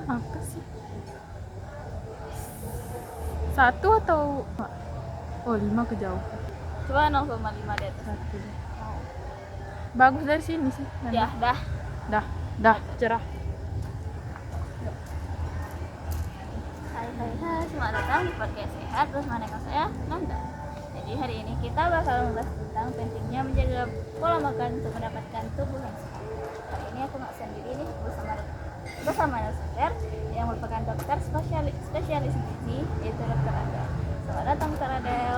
Apa sih? Satu atau oh 5 kejauhan. Coba 0,5 di atas. Satu. Bagus dari sini sih. Ya, dah. Dah cerah. Hai, selamat datang di podcast sehat bersama dengan saya, Nanda. Jadi hari ini kita bakal membahas tentang pentingnya menjaga pola makan untuk mendapatkan tubuh yang sehat. Hari ini aku nggak sendiri nih, bersama narasumber yang merupakan dokter spesialis gizi, yaitu Dokter Adel. Selamat datang Dokter Adel.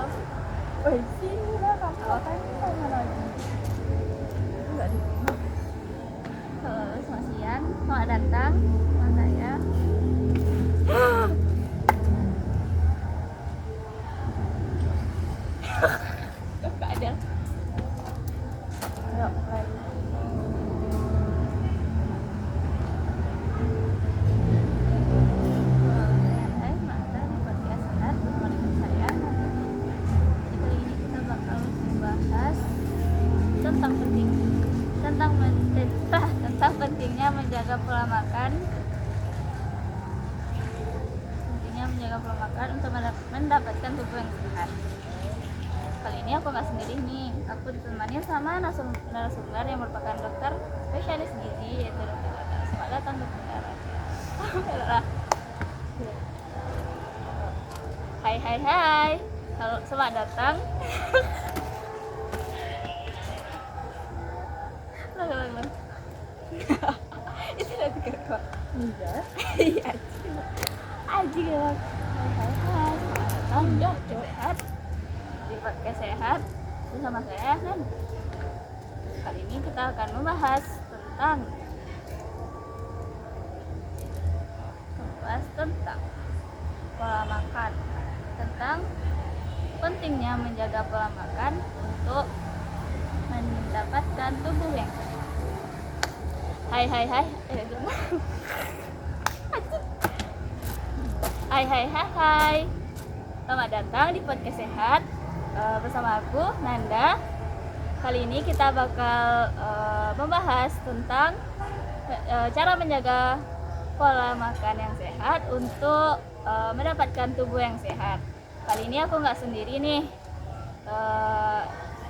Oh sini lah kamu ngapain sama lagi? Enggak di rumah. Halo, selamat siang. Selamat datang sama saya. Dokter Adel. Ayo mulai. Hai, selamat datang di podcast sehat bersama dengan saya. Jadi kali ini kita bakal membahas tentang pentingnya menjaga pola makan. Pentingnya menjaga pola makan untuk mendapatkan tubuh yang sehat. Kali ini aku nggak sendiri nih, aku ditemani sama narasumber yang merupakan dokter spesialis gizi, yaitu Dokter Adel. Selamat datang Dokter Adel. Hai. Halo, selamat datang. Lang. Itu nanti kok. Iya. Iya. Aji lah. Hai. Selamat datang di podcast sehat. Di podcast sehat bersama saya, Nan. Kali ini kita akan membahas tentang pola makan, tentang pentingnya menjaga pola makan untuk mendapatkan tubuh yang sehat. Hai. Hai. Selamat datang di podcast sehat bersama aku, Nanda. Kali ini kita bakal membahas tentang cara menjaga pola makan yang sehat untuk mendapatkan tubuh yang sehat. Kali ini aku nggak sendiri nih.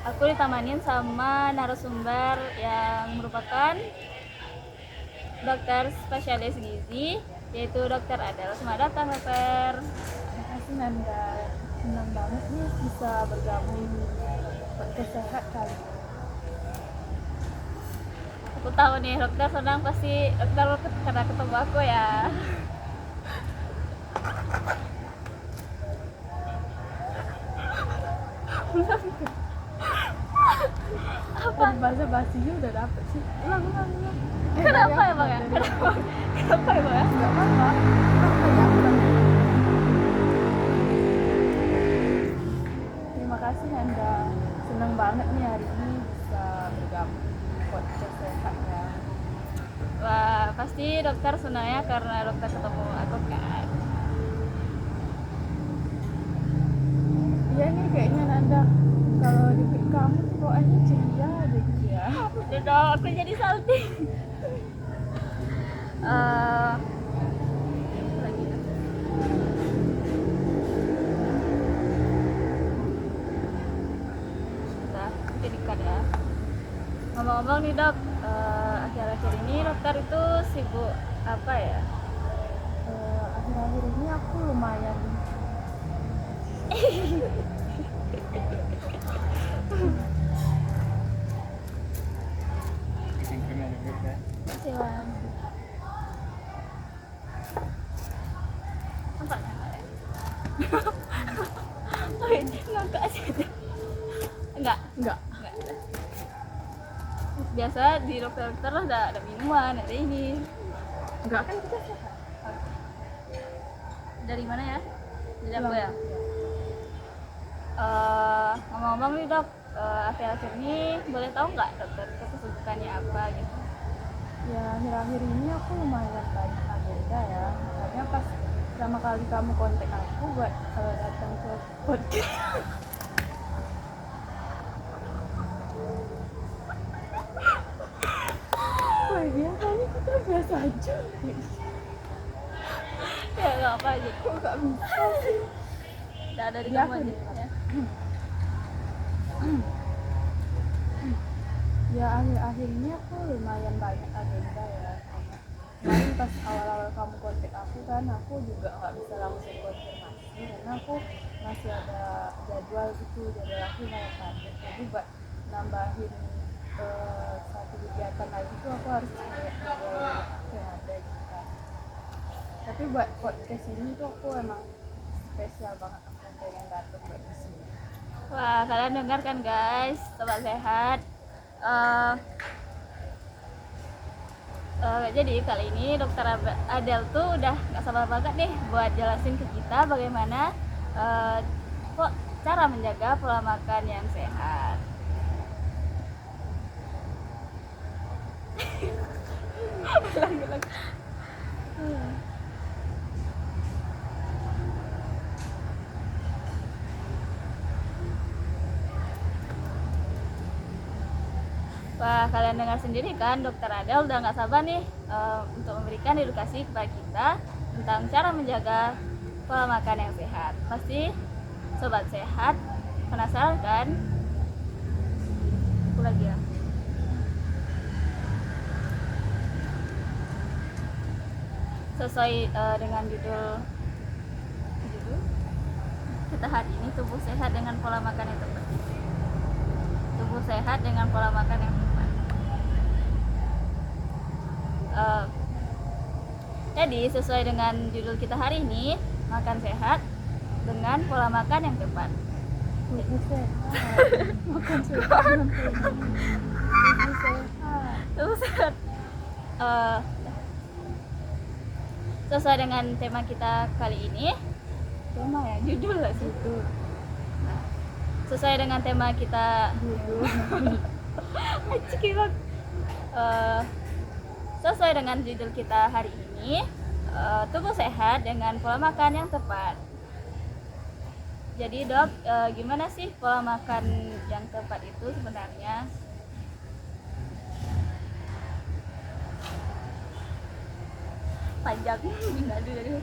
Aku ditemanin sama narasumber yang merupakan dokter spesialis gizi, yaitu Dokter Adel. Selamat datang, Dokter. Terima kasih Nanda. Senang banget nih bisa bergabung di podcast sehat kali ini. Aku tahu nih, dokter senang pasti dokter karena ketemu aku ya. Apa? Bahasa basinya udah dapet sih. Ulang. Kenapa emang ya? Kenapa emang ya? Gak apa-apa. Ulang. Terima kasih Nanda. Senang banget nih hari ini bisa bergabung di podcast sehat ya. Wah, pasti dokter senangnya karena dokter ketemu aku kan. Iya nih kayaknya Nanda kalau deket kamu tuh bawaannya ceria aja gitu ya. Udah, aku jadi salty. Lagi. Udah, jadi kada. Ngomong-ngomong nih dok, akhir-akhir ini dokter itu sibuk apa ya? Akhir-akhir ini aku lumayan Siwan. Nampak nggak ya? Oh ini nggak sih? Enggak. Biasa di dokter ada minuman, ada ini. enggak kan kita sehat. Dari mana ya? Dari aku Pulang. ya. Ngomong-ngomong nih dok, akhir-akhir ini boleh tahu nggak dokter kesibukannya apa gitu? Ya akhir-akhir ini aku lumayan banyak agenda ya. Makanya pas pertama kali kamu kontak aku buat datang ke podcast. Wah biasanya kita biasa aja. apa aja. Kok gak bisa sih? Udah ada di Ya, kamu aku aja. nih. Ya. Ya akhir-akhir ini aku lumayan banyak agenda ya. Kemarin pas awal-awal kamu kontak aku kan, aku juga nggak bisa langsung konfirmasi karena aku masih ada jadwal gitu, jadwal aku lumayan padat. Jadi buat nambahin satu kegiatan lagi tuh aku harus ngeliat jadwal aku yang ada gitu kan. Tapi buat podcast ini tuh aku emang spesial banget, aku pengen datang buat di sini. Wah, kalian dengar kan guys, sobat sehat. Jadi kali ini dokter Adel tuh udah gak sabar banget nih buat jelasin ke kita bagaimana kok cara menjaga pola makan yang sehat. Ulang-ulang. Wah, kalian dengar sendiri kan, dokter Adel udah gak sabar nih untuk memberikan edukasi kepada kita tentang cara menjaga pola makan yang sehat. Pasti sobat sehat penasaran kan? Aku lagi ya. Sesuai dengan judul kita hari ini, tubuh sehat dengan pola makan yang tepat. Tubuh sehat dengan pola makan yang tepat. Jadi sesuai dengan judul kita hari ini, makan sehat dengan pola makan yang tepat. Tubuh sehat, makan sehat, tubuh sehat. Tubuh sehat. Sesuai dengan tema kita kali ini, tema ya, judul lah sih. Judul. Sesuai dengan tema kita, Judul. sesuai dengan judul kita hari ini, tubuh sehat dengan pola makan yang tepat. Jadi dok, gimana sih pola makan yang tepat itu sebenarnya? Panjang, enggak dulu.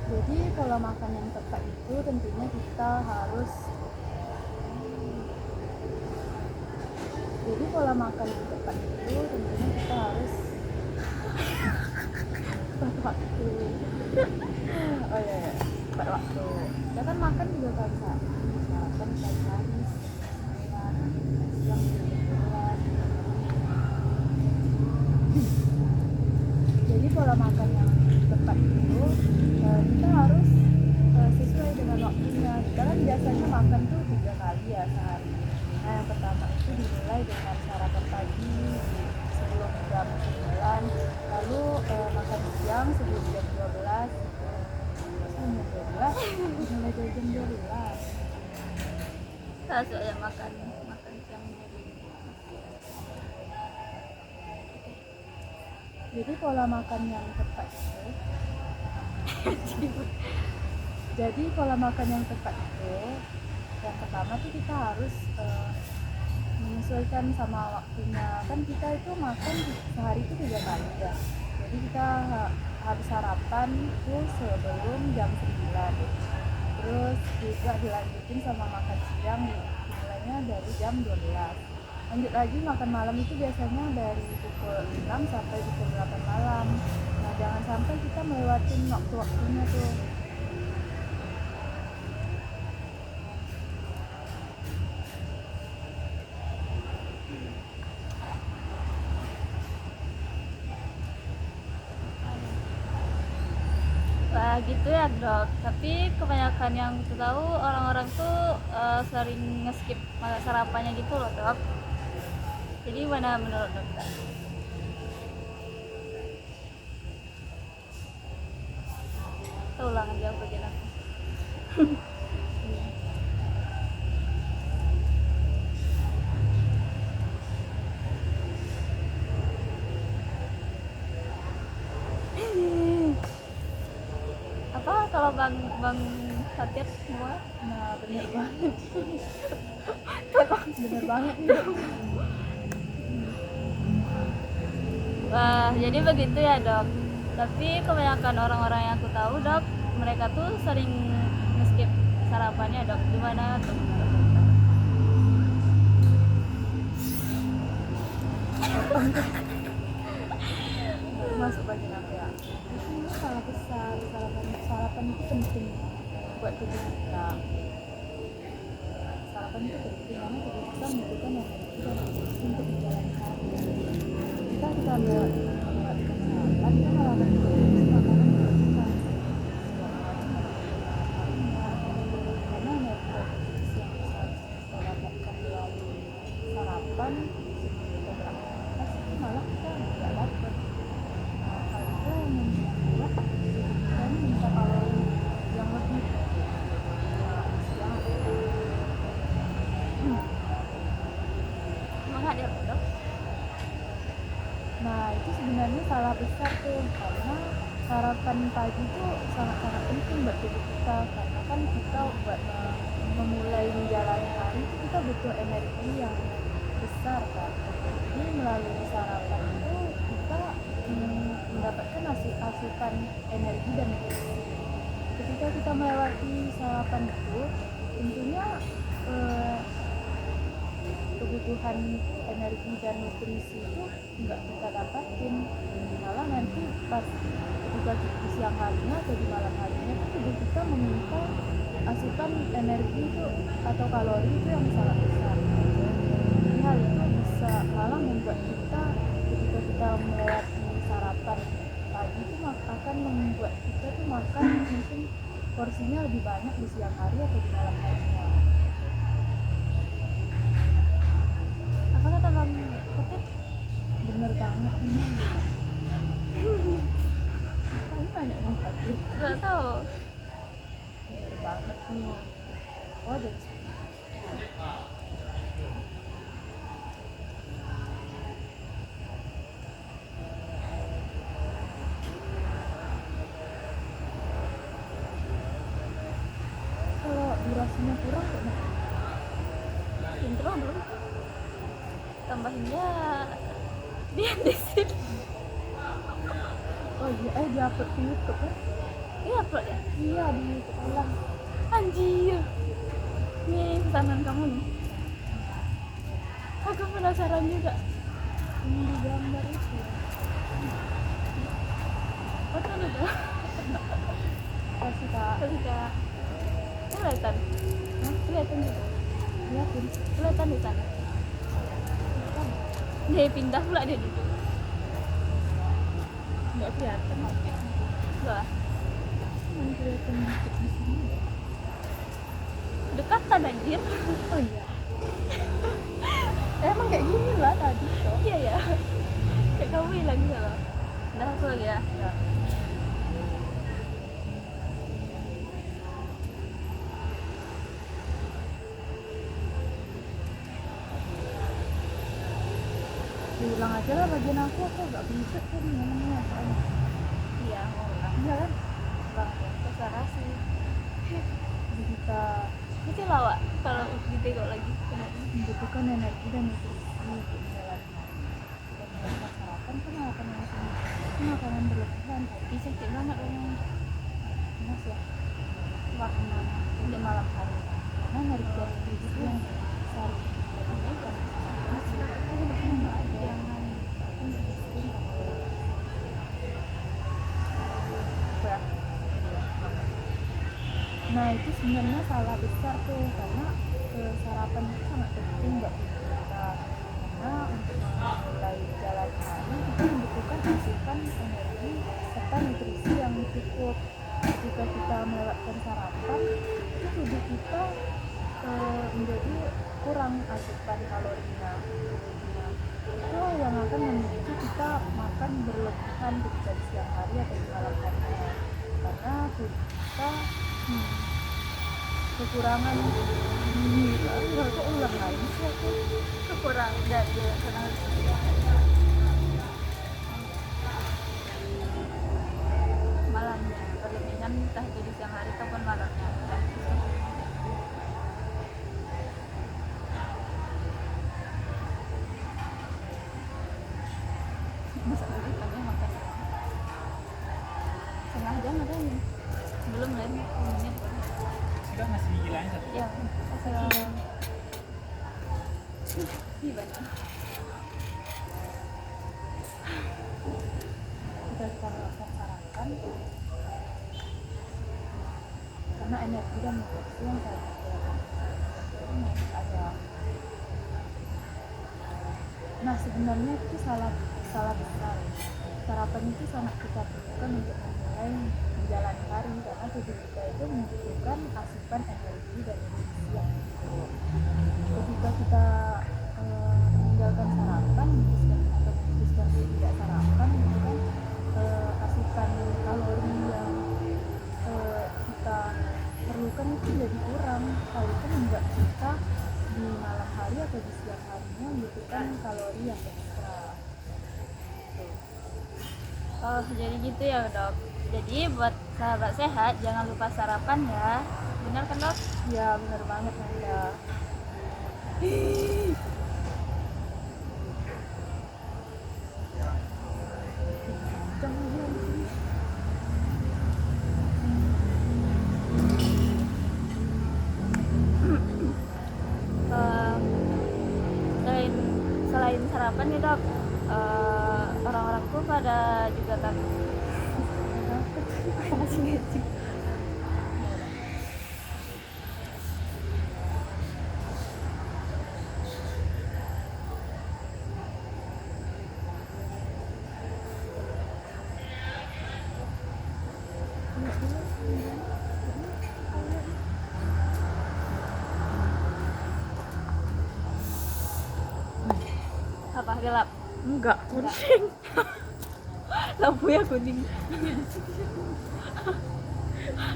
Jadi pola makan yang tepat itu tentunya kita harus Jadi pola makan yang tepat itu tentunya kita harus tepat waktu. Oh iya, ya. Tepat waktu. Kita kan makan juga kan sarapan pagi-pagi, siang juga. Jadi pola makan yang tepat itu kita harus sesuai dengan waktunya. Kita kan biasanya makan tuh 3 kali ya sehari. Nah yang pertama itu dimulai dengan sarapan pagi sebelum jam 9, lalu makan siang sebelum jam 12. Mulai dari jam 12. Saya makan siang. Jadi pola makan yang tepat itu Jadi pola makan yang tepat itu yang pertama tuh kita harus menyesuaikan sama waktunya. Kan kita itu makan sehari itu 3 kali ya. Jadi kita harus sarapan itu sebelum jam 9. Terus juga dilanjutin sama makan siang dimulainya dari jam 12. Lanjut lagi makan malam itu biasanya dari pukul 6 sampai pukul 8 malam. Nah jangan sampai kita melewatin waktu-waktunya tuh. Wah gitu ya dok. Tapi kebanyakan yang aku tahu orang-orang tuh sering nge-skip sarapannya gitu loh dok. Jadi mana menurut dokter? Kita ulang aja bagian aku. Apa kalau bang Fatir semua? Nah bener banget. Tolong bener banget nih Dok. Wah, jadi begitu ya dok. Tapi kebanyakan orang-orang yang aku tahu dok, mereka tuh sering skip sarapannya dok. Gimana tuh? Masuk bagian apa ya? Ini salah besar. Sarapan itu penting buat tubuh kita. Sarapan itu penting karena tubuh kita membutuhkan energi dan nutrisi untuk menjalani hari. Kita melewatkan sarapan, kita malah mengkonsumsi makanan yang berlebihan. Karena energi dan nutrisi yang seharusnya kita dapatkan melalui sarapan sebelum kita beraktivitas itu malah kita nggak dapat. Hal itu yang membuat kita minta kalori yang lebih siang. Semangat ya dok. Nah itu sebenarnya salah besar tuh, karena sarapan pagi itu sangat-sangat penting buat tubuh kita, karena kan kita buat memulai menjalani hari itu kita butuh energi yang besar kan. Jadi melalui sarapan itu kita mendapatkan asupan energi dan nutrisi. Ketika kita melewati sarapan itu tentunya kebutuhan energi dan nutrisi itu nggak kita dapatin, malah nanti pas ketika di siang harinya atau di malam harinya tubuh kita meminta asupan energi itu atau kalori itu yang sangat besar. Jadi hal itu bisa malah membuat kita ketika kita melewati sarapan pagi itu akan membuat kita tuh makan mungkin porsinya lebih banyak di siang hari atau di malam harinya. Apa kata kamu kutip? Bener banget ini. Kamu banyak banget. Gak tahu. Bener banget nih. Oh, ada. Kalau durasinya kurang kok Intro belum. Tambahinnya dia di sini. oh iya di-upload di YouTube ya? Iya upload ya. Iya di YouTube ulang. Anjir. Nih pesanan kamu nih. Aku penasaran juga. Ini di gambar itu. Betul udah. Kasih kak. Kasih kak. Kelihatan. Kelihatan juga. Lihatin. Kelihatan di sana. Dia pindah pula dia duduk. Nggak kelihatan. Wah, Cuma kelihatan dikit di sini. dekatan anjir. Oh iya. Emang kayak gini lah tadi toh. Iya ya. Kayak kamu bilang gitu loh. Udah aku lagi ya. Ya. Diulang aja lah bagian aku gak bisa kan ngomongnya soalnya. Iya, mau ulang. Iya kan? Bang, terserah sih. Jadi kita Itu lawak kalau ditengok lagi. membutuhkan energi dan nutrisi untuk menjalani hari. Dan melakukan sarapan kan makanan yang makanan berlebihan. Ih, sakit banget orang. Mas ya, makanan untuk malam hari. Karena energi dan nutrisi yang besar diberikan. Mas ya, itu nggak ada yang nah itu sebenarnya salah besar tuh, karena sarapan itu sangat penting buat kita, karena untuk memulai jalan hari kita membutuhkan asupan energi serta nutrisi yang cukup. Jika kita melewatkan sarapan itu tubuh kita menjadi kurang asupan kalorinya. Nah, itu yang akan memicu kita makan berlebihan ketika di siang hari atau di malam harinya, karena tubuh kita kekurangan kok ulang lagi sih aku Kekurangan dari karena malamnya berlebihan entah itu di siang hari ataupun malamnya. Gimana? kita melakukan sarapan karena energi dan nutrisi yang saya ada. Nah sebenarnya itu salah besar. Sarapan itu sangat kita butuhkan untuk memulai menjalani hari karena tubuh kita itu membutuhkan asupan energi dan nutrisi yang cukup. Ketika kita meninggalkan sarapan atau memutuskan untuk tidak sarapan itu kan asupan kalori yang kita perlukan itu jadi kurang. Hal itu membuat kita di malam hari atau di siang harinya membutuhkan kalori yang ekstra. Oh, jadi gitu ya dok. Jadi buat sahabat sehat jangan lupa sarapan ya. Benar kan dok? Ya benar banget Nanda. Selain sarapan nih dok, orang-orangku pada juga takut. Apa gelap? Enggak, kuning. Lampunya kuning.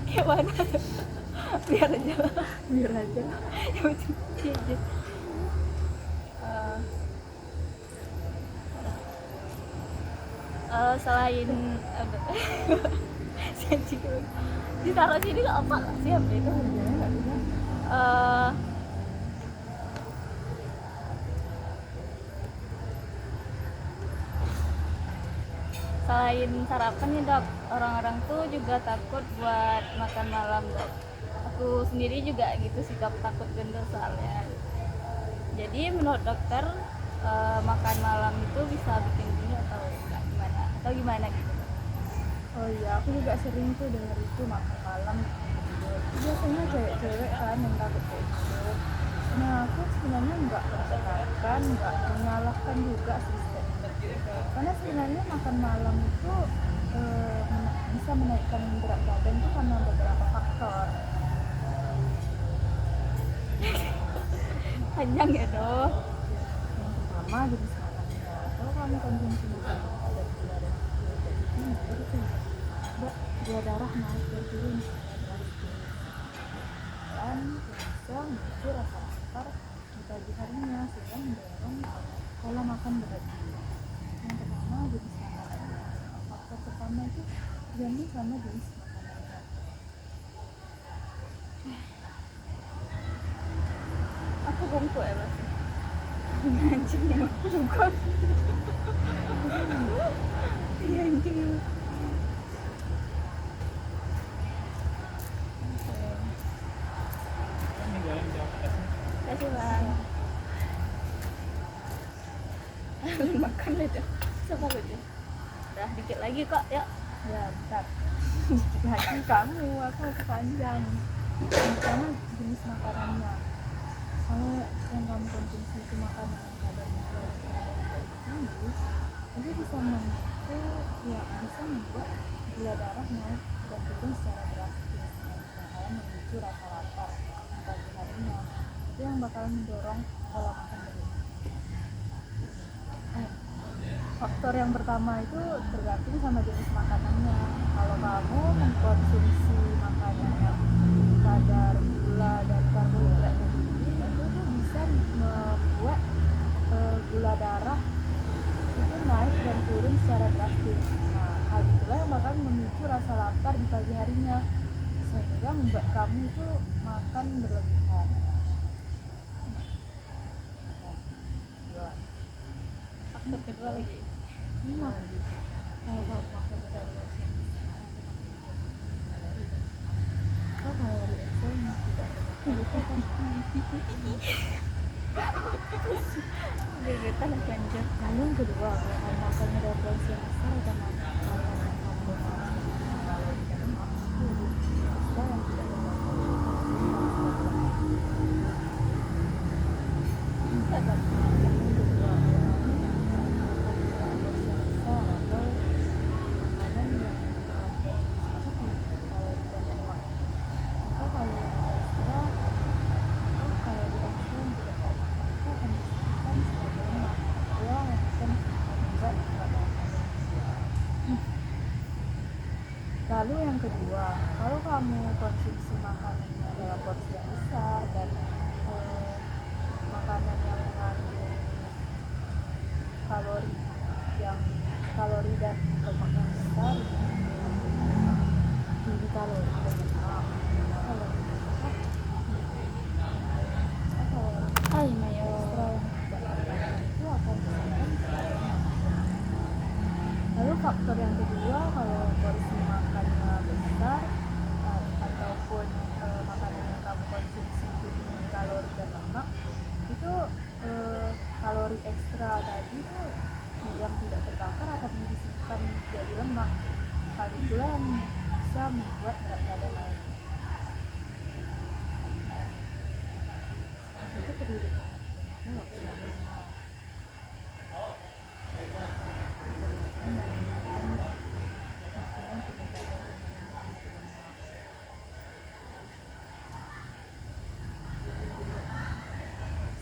Kayak mana? Biar aja. Yang penting aja. Selain ditaruh sini nggak apa siapa itu? Selain sarapan nih dok, orang-orang tuh juga takut buat makan malam dok. Aku sendiri juga gitu sih dok, takut gendut soalnya. Jadi menurut dokter makan malam itu bisa bikin gendut atau gimana? Atau gimana gitu? Oh iya, aku juga sering tuh dengar itu makan malam. Biasanya cewek-cewek kan yang takut kayak gitu. Nah aku sebenarnya nggak membenarkan, nggak menyalahkan juga sistem. Karena sebenarnya makan malam itu bisa menaikkan berat badan itu karena beberapa faktor. Panjang ya dok. Yang pertama jenis makannya. Kalau kamu konsumsi makanan ada gula dan itu gula darah naik dan turun dan bisa memicu rasa lapar di pagi harinya sehingga mendorong pola makan berlebih. Yang pertama jenis makanannya. Faktor pertama itu ganti sama jenis makanannya. Aku bungkuk ya mas. Anjing aku juga. Iya anjing. Kasih bang. Makan aja. Coba aja. Udah dikit lagi kok, yuk. Ya bentar. Lagi kamu, aku kepanjang. Yang pertama jenis makanannya. Kalau yang kamu konsumsi itu makanan yang ada di tinggi, itu bisa memicu bisa membuat gula darah naik dan turun secara drastis, bakalan memicu rasa lapar di pagi harinya. Itu yang bakal mendorong pola makan berlebih. Faktor yang pertama itu tergantung sama jenis makanannya. Kalau kamu mengkonsumsi makanan yang kadar gula dan karbohidrat tinggi, itu tuh bisa membuat gula darah itu naik dan turun secara drastis. Nah, hal itulah yang bakal memicu rasa lapar di pagi harinya sehingga membuat kamu itu makan berlebihan. Faktor kedua lagi. Kalau makan berlebihan, kalau kalori ekstrim tidak gegetan aku anjir. Lalu yang kedua, kalau kamu makannya dari porsi yang besar atau makan yang kamu makan di rumah, itu lebih besar yang tidak bermanfaat. Bisa kan? Yang kedua, kalau kamu makan dari porsi yang besar atau makanan yang kalau di dalam rumah, maka kalau yang ekstra atau kalau di ekstra yang tidak bermanfaat itu akan disimpan sebagai lemak kedua yang akan membuat badan. Lalu yang kedua, kalau kamu konsumsi makanannya dalam porsi yang besar dan makanan yang mengandung kalori yang kalori dan lemak yang besar, tinggi kalori dan lemak, kalau Ay, mayo. ekstra yang tidak bermanfaat itu akan disimpan sebagai lemak. Lalu faktor yang kedua, kalau porsi makannya besar ataupun makanan yang kamu konsumsi itu tinggi kalori dan lemak, itu kalori ekstra tadi itu yang tidak terbakar akan disimpan jadi lemak. Hal itulah yang bisa membuat berat badan naik. Itu perlu diperhatikan waktu makan.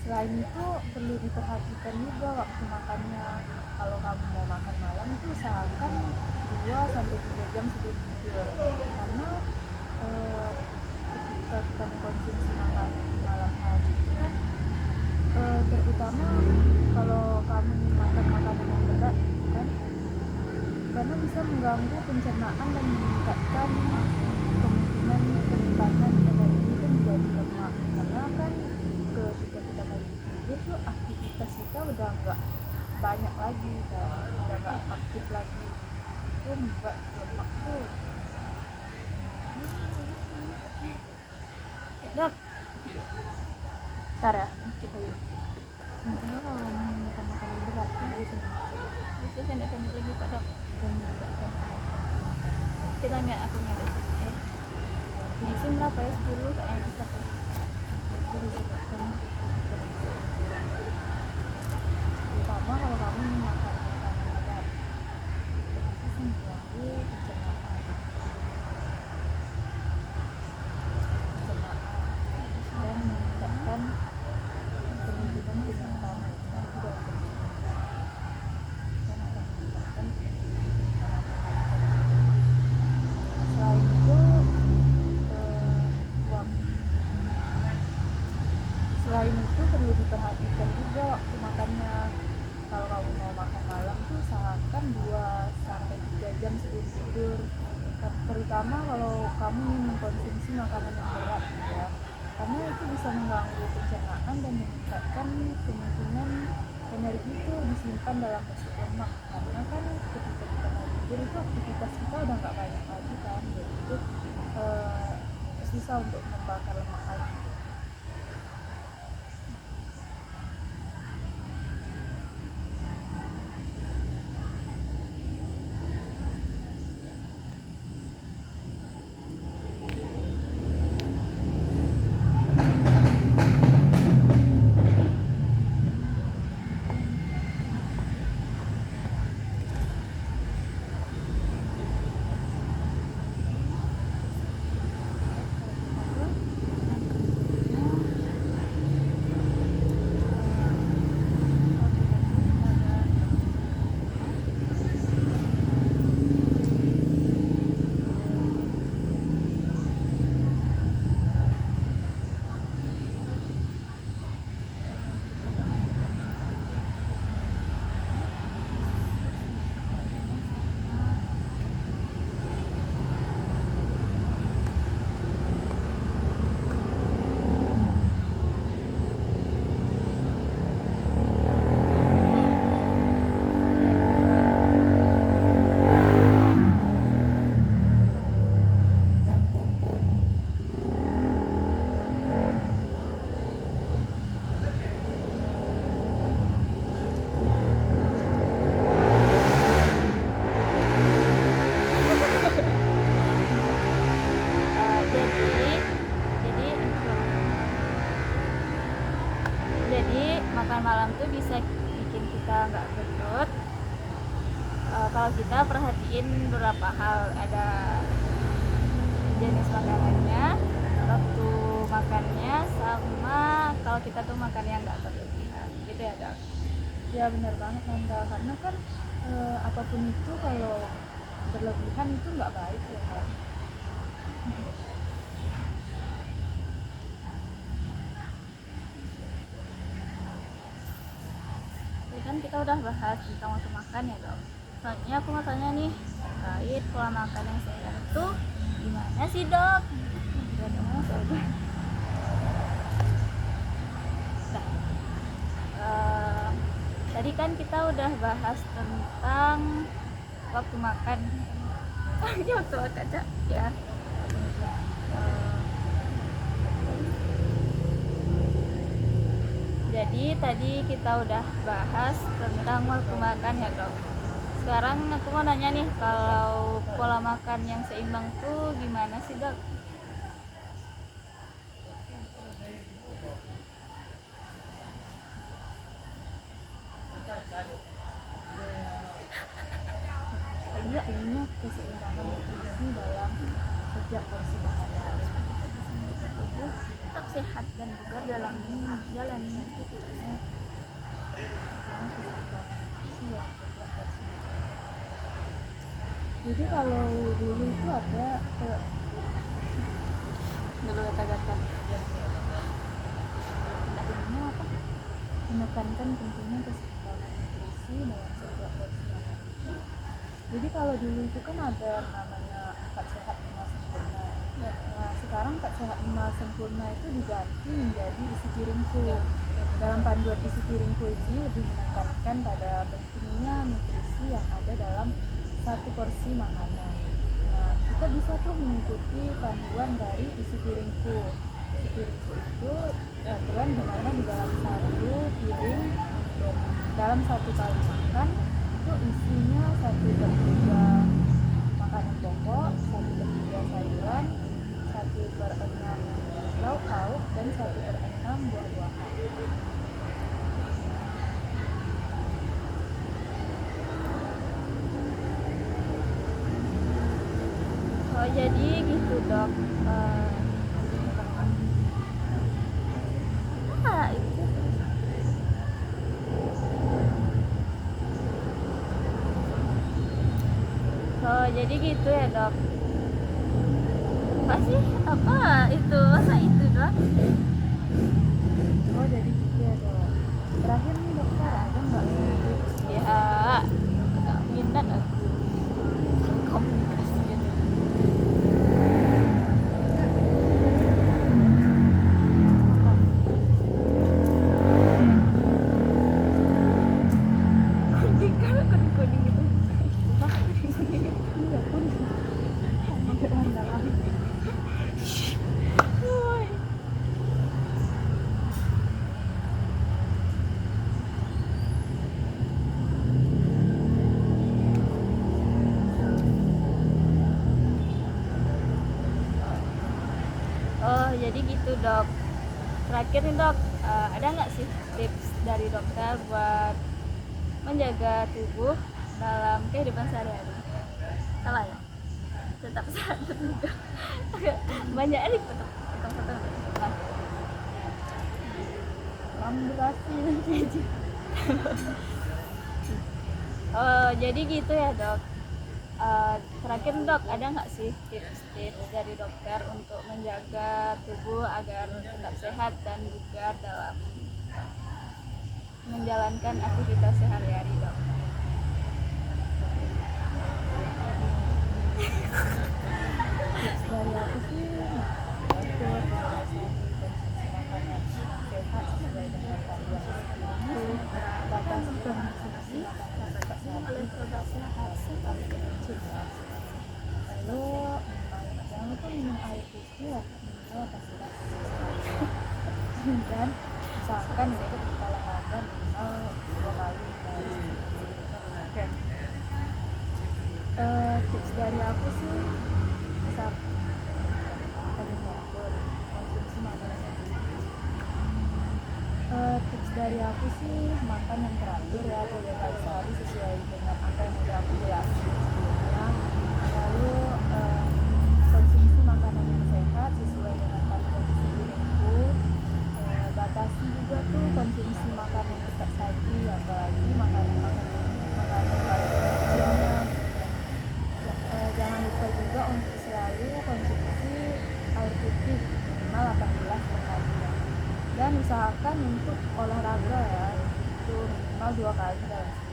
Selain itu perlu diperhatikan juga waktu makannya. Kalau kamu mau makan malam itu usahakan 2 sampai 3 jam sebelum tidur, karena ketika kita mengkonsumsi makanan di malam hari itu kan terutama kalau kamu makan makanan yang berat kan, karena bisa mengganggu pencernaan dan meningkatkan kemungkinan penyimpanan energi itu menjadi lemak, karena kan ketika kita mau tidur tuh aktivitas kita udah nggak banyak lagi kan, udah nggak aktif lagi, itu membuat lemak tuh. Dok, Ntar ya, kita yuk. Intinya kalau mau makan makanan berat itu bisa pendek-pendek lagi Pak Dok. dan juga kan Kita nggak aku nggak ada. Di sini berapa ya? 10 kayaknya bisa tuh. itu disebabkan terutama kalau kamu makan makanan berat itu bisa mengganggu pencernaan dan meningkatkan kemungkinan penyimpanan energi dan akan meningkatkan selain itu selain itu perlu diperhatikan juga waktu makannya. Kalau kamu mau makan malam tuh usahakan 2 sampai 3 jam sebelum tidur, terutama kalau kamu mengkonsumsi makanan yang berat ya, karena itu bisa mengganggu pencernaan dan meningkatkan kemungkinan energi itu disimpan dalam bentuk lemak, karena kan ketika kita mau tidur itu aktivitas kita udah nggak banyak lagi kan, jadi itu susah untuk membakar lemak lagi. makan malam tuh bisa bikin kita nggak gendut kalau kita perhatiin beberapa hal. Ada jenis makanannya, waktu makannya, sama kalau kita tuh makan yang nggak berlebihan gitu ya dok. Ya benar banget Nanda, karena kan apapun itu kalau berlebihan itu nggak baik ya kan. Jadi kan kita udah bahas tentang waktu makan ya dok. Selanjutnya aku mau tanya nih terkait pola makan yang sehat itu gimana sih dok? Nah, tadi kan kita udah bahas tentang waktu makan. Ini waktu makan Cak, ya. Jadi tadi kita udah bahas tentang waktu makan ya dok. Sekarang aku mau nanya nih, kalau pola makan yang seimbang tuh gimana sih dok? Iya, ini keseimbangan nutrisi dalam setiap porsi makanan. Tetap sehat dan bugar dalam menjalani aktivitasnya. Jadi kalau dulu itu ada Dulu kata-kata. intinya apa? Menekankan pentingnya keseimbangan nutrisi dalam setiap porsi makanan. Jadi kalau dulu itu kan ada namanya 4 sehat 5 sempurna. Nah sekarang 4 sehat 5 sempurna itu diganti menjadi isi piringku. Dalam panduan isi piringku ini lebih menekankan pada pentingnya nutrisi yang ada dalam satu porsi makanan. Nah kita bisa tuh mengikuti panduan dari isi piringku. Isi piringku itu aturan dimana di dalam satu piring, dalam satu kali makan itu isinya 1/3 makanan pokok, 1/3 sayuran, 1/6 lauk pauk, dan 1/6 buah-buahan. Oh jadi gitu dok. Itu. Oh jadi gitu ya dok. Masih apa itu? Masa itu dok? Oh jadi gitu ya dok. Terakhir nih dokter, ada nggak tips? Ya, nggak minat aku komunikasi gitu. Kuning kan kuning itu. Iya pun pikiran dalam. Woi. Oh jadi gitu dok. Terakhir nih dok, ada nggak sih tips dari dokter buat menjaga tubuh dalam kehidupan sehari-hari? Salah ya? Tetap sehat juga. Banyak nih potong-potong. Nah, Ambulasi nanti aja. oh jadi gitu ya dok. Terakhir dok, ada nggak sih tips-tips dari dokter untuk menjaga tubuh agar tetap sehat dan bugar dalam menjalankan aktivitas sehari-hari dok? Tips dari aku sih atur konsumsi makanan sehat sesuai dengan panduan itu, batasi konsumsi makanan sehat seperti kecil. Lalu jangan lupa minum air putih ya, minimal pasti dan misalkan itu olahraga minimal 2 kali dari oke. Tips dari aku sih bisa tadi mengatur konsumsi makanan. Tips dari aku sih makan yang teratur ya 3 kali sehari sesuai dengan apa yang udah aku jelasin sebelumnya. Lalu konsumsi makanan yang sehat sesuai dengan kandungan gizi burungku. Batasi juga tuh konsumsi makanan cepat saji, apalagi makanan-makanan mengandung kalori kecilnya. Jangan lupa juga untuk selalu konsumsi air putih minimal 8 gelas per hari ya. Dan usahakan untuk olahraga ya, itu minimal 2 kali dalam seminggu.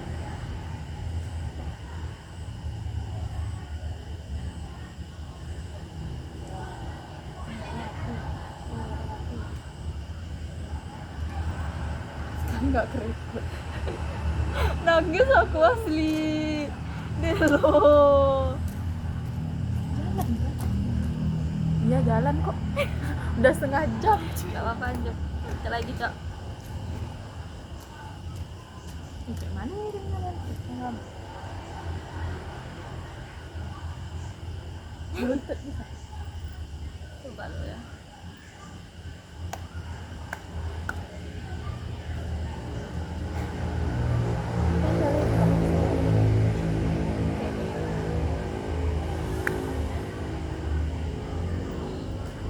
Nggak keriput. Nangis aku asli. Delo. Jalan kan? Iya jalan kok. Udah setengah jam. Gak apa-apa, lanjut. Kita lagi, Cok. Kayak mana ya dengan Buntut bisa. Coba lu ya. Kan dari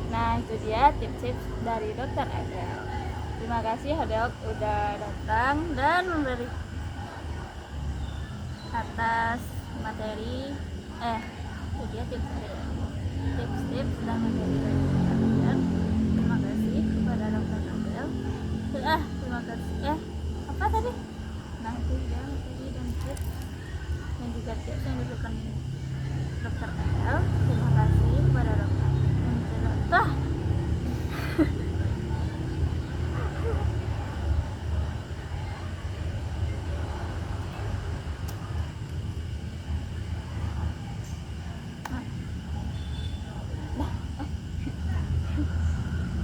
Nah, itu dia tips-tips dari Dokter Adel. Terima kasih Dok udah datang dan memberi atas materi itu dia tips-tips dan materi dari Dokter Adel. Terima kasih kepada Dokter Adel. Terima kasih. Apa tadi? Nah, itu dia materi dan tips dan juga tips yang diberikan Dokter Adel. Terima kasih kepada Dokter Adel.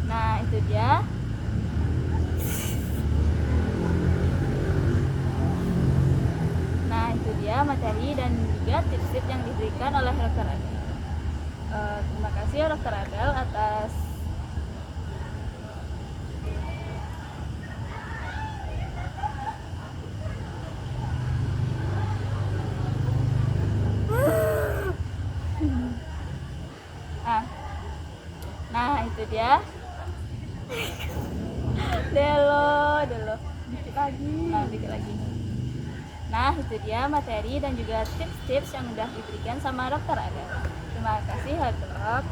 Nah, itu dia. Nah, itu dia materi dan juga tips-tips yang diberikan oleh Dokter Adel. Terima kasih ya Dokter Adel atas Nah, itu dia. Delo. dikit lagi. Dikit lagi. Nah, itu dia materi dan juga tips-tips yang udah diberikan sama Dokter Adel. Terima kasih ya, Dok.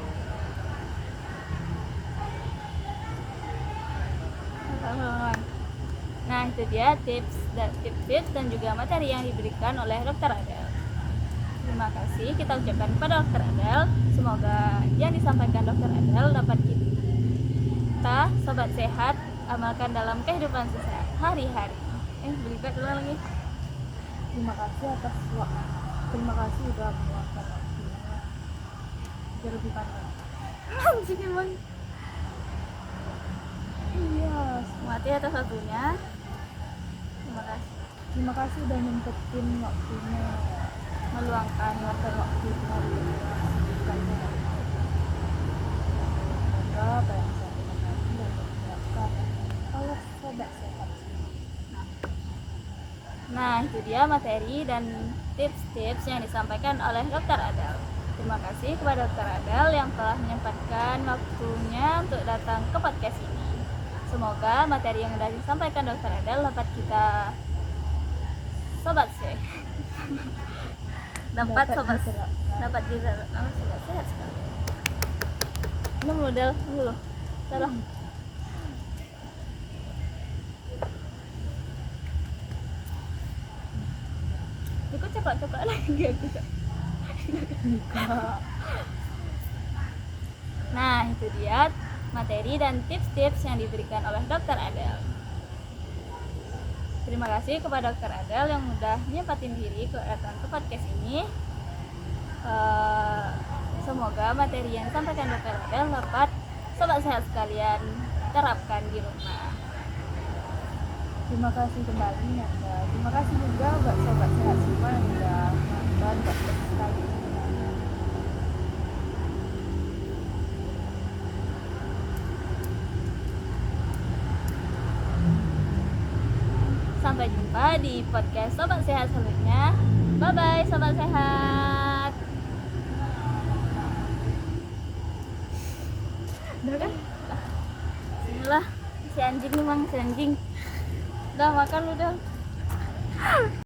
Nah, itu dia tips dan juga materi yang diberikan oleh Dokter Adel. Terima kasih kita ucapkan kepada Dokter Adel. Semoga yang disampaikan Dokter Adel dapat kita sobat sehat amalkan dalam kehidupan sehari-hari. Belibet dulu lagi. Terima kasih atas waktu. Terima kasih udah meluangkan waktunya. Biar lebih panjang. Anjing emang. Iya. Mati atas waktunya. Terima kasih. Terima kasih udah nyempetin waktunya, Meluangkan meluangkan waktunya untuk semoga apa yang saya sampaikan tadi dapat diterapkan oleh sobat sehat. Nah, itu dia materi dan tips-tips yang disampaikan oleh Dokter Adel. Terima kasih kepada Dokter Adel yang telah menyempatkan waktunya untuk datang ke podcast ini. Semoga materi yang sudah disampaikan Dokter Adel dapat kita sobat sehat dapat sobat sehat sekali. Ini model dulu. Salah. Ikut coklat lagi aku. Nah, itu dia materi dan tips-tips yang diberikan oleh Dokter Adel. Terima kasih kepada Dokter Adel yang udah nyempatin diri ke datang ke podcast ini. Semoga materi yang disampaikan Dokter Adel dapat sobat sehat sekalian terapkan di rumah. Terima kasih kembali Nanda. Terima kasih juga buat sobat sehat semua yang udah nonton podcast kali ini. jumpa di podcast Sobat Sehat selanjutnya. Bye bye Sobat Sehat. Udah kan? Bismillah. Si anjing nih mang, si anjing. Udah makan udah.